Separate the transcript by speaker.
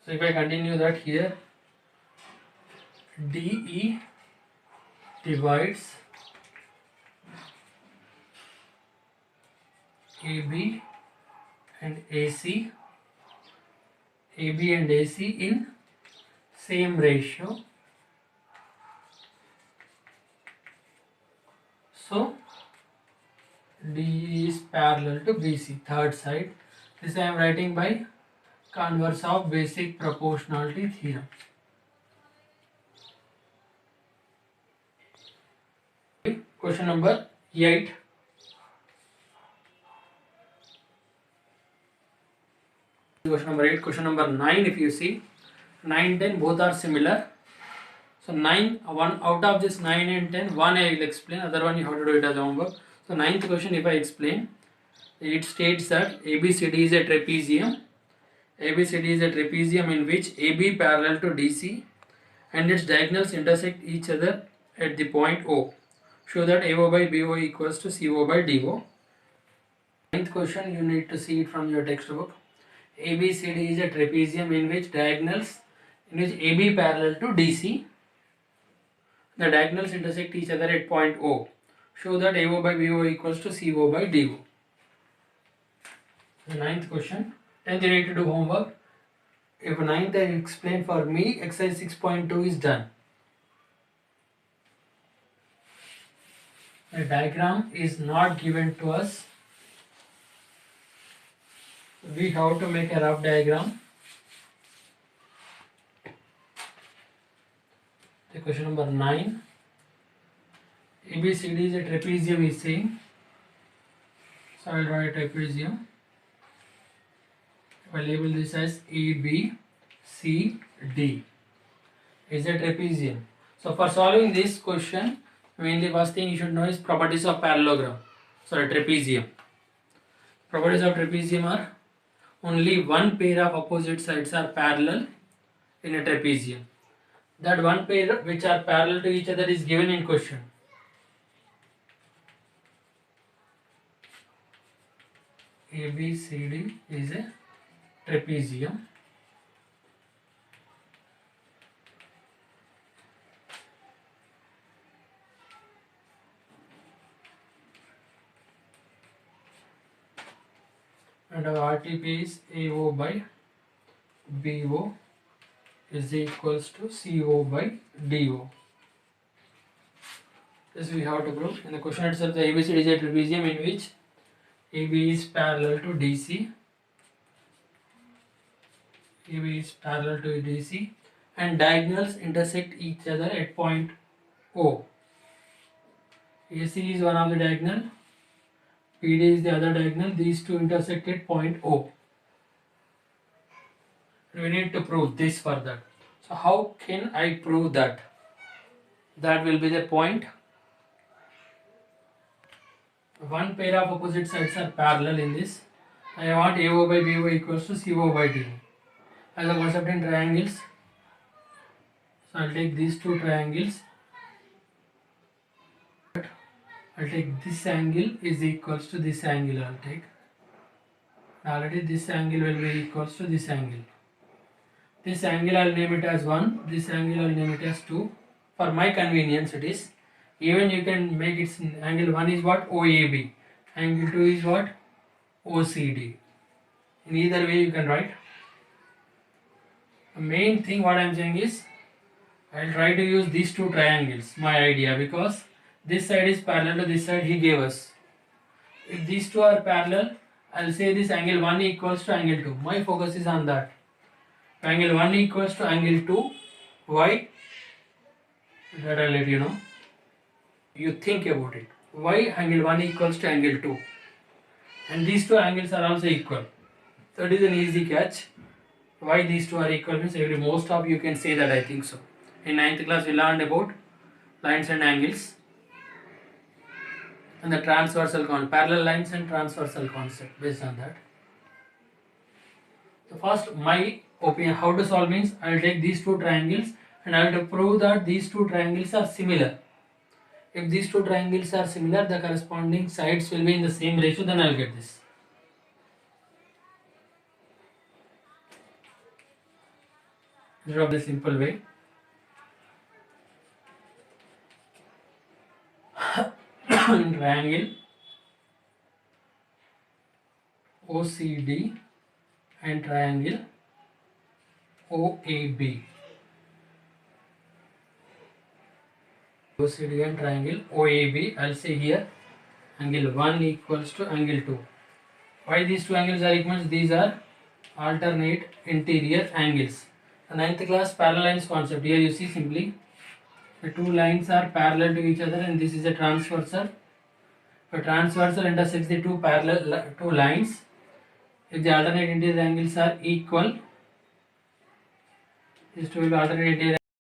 Speaker 1: So if I continue that here, DE divides AB and AC, AB and AC in same ratio. So DE is parallel to BC, third side. This I am writing by converse of basic proportionality theorem. Question number 8. Question number 8. Question number 9, if you see, 9, 10 both are similar. So 9, one out of this 9 and 10, one I will explain, other one you have to do it as homework. So 9th question, if I explain, it states that ABCD is a trapezium. ABCD is a trapezium in which AB parallel to DC and its diagonals intersect each other at the point O. Show that AO by BO equals to CO by DO. 9th question, you need to see it from your textbook. ABCD is a trapezium in which AB parallel to DC. The diagonals intersect each other at point O. Show that AO by BO equals to CO by DO. The 9th question. 10th you need to do homework. If 9th I explain for me, exercise 6.2 is done. The diagram is not given to us. We have to make a rough diagram. The question number 9. ABCD is a trapezium is saying. So I will write trapezium. I will label this as ABCD is a trapezium. So for solving this question, mainly first thing you should know is properties of parallelogram. So a trapezium. Properties of trapezium are only one pair of opposite sides are parallel in a trapezium. That one pair which are parallel to each other is given in question. ABCD is a trapezium. And our RTP is AO by BO is equals to CO by DO. This we have to prove. In the question itself, the ABCD is a trapezium in which AB is parallel to DC. AB is parallel to DC and diagonals intersect each other at point O. AC is one of the diagonal, PD is the other diagonal, these two intersect at point O. We need to prove this further. So how can I prove that? That will be the point. One pair of opposite sides are parallel in this. I want AO by BO equals to CO by DO. As a concept in triangles, so I'll take these two triangles. I'll take this angle is equals to this angle. I'll take. Already this angle will be equals to this angle. This angle I'll name it as 1. This angle I'll name it as 2. For my convenience it is. Even you can make its angle 1 is what? OAB. Angle 2 is what? OCD. In either way you can write. The main thing what I am saying is I will try to use these two triangles, my idea, because this side is parallel to this side he gave us. If these two are parallel, I will say this angle 1 equals to angle 2. My focus is on that. Angle 1 equals to angle 2. Why? That I will let you know. You think about it. Why angle 1 equals to angle 2? And these two angles are also equal. So it is an easy catch. Why these two are equal means most of you can say that, I think so. In 9th class we learned about lines and angles and the transversal concept, parallel lines and transversal concept based on that. So first my opinion how to solve means I will take these two triangles and I will prove that these two triangles are similar. If these two triangles are similar, the corresponding sides will be in the same ratio, then I will get this. instead of the simple way. In triangle OCD and triangle OAB. OCD and triangle OAB, I'll say here angle 1 equals to angle 2. Why these two angles are equal? These are alternate interior angles. The 9th class parallel lines concept. Here you see simply the two lines are parallel to each other and this is a transversal. A transversal intersects the two lines. If the alternate interior angles are equal, these two will alternate interior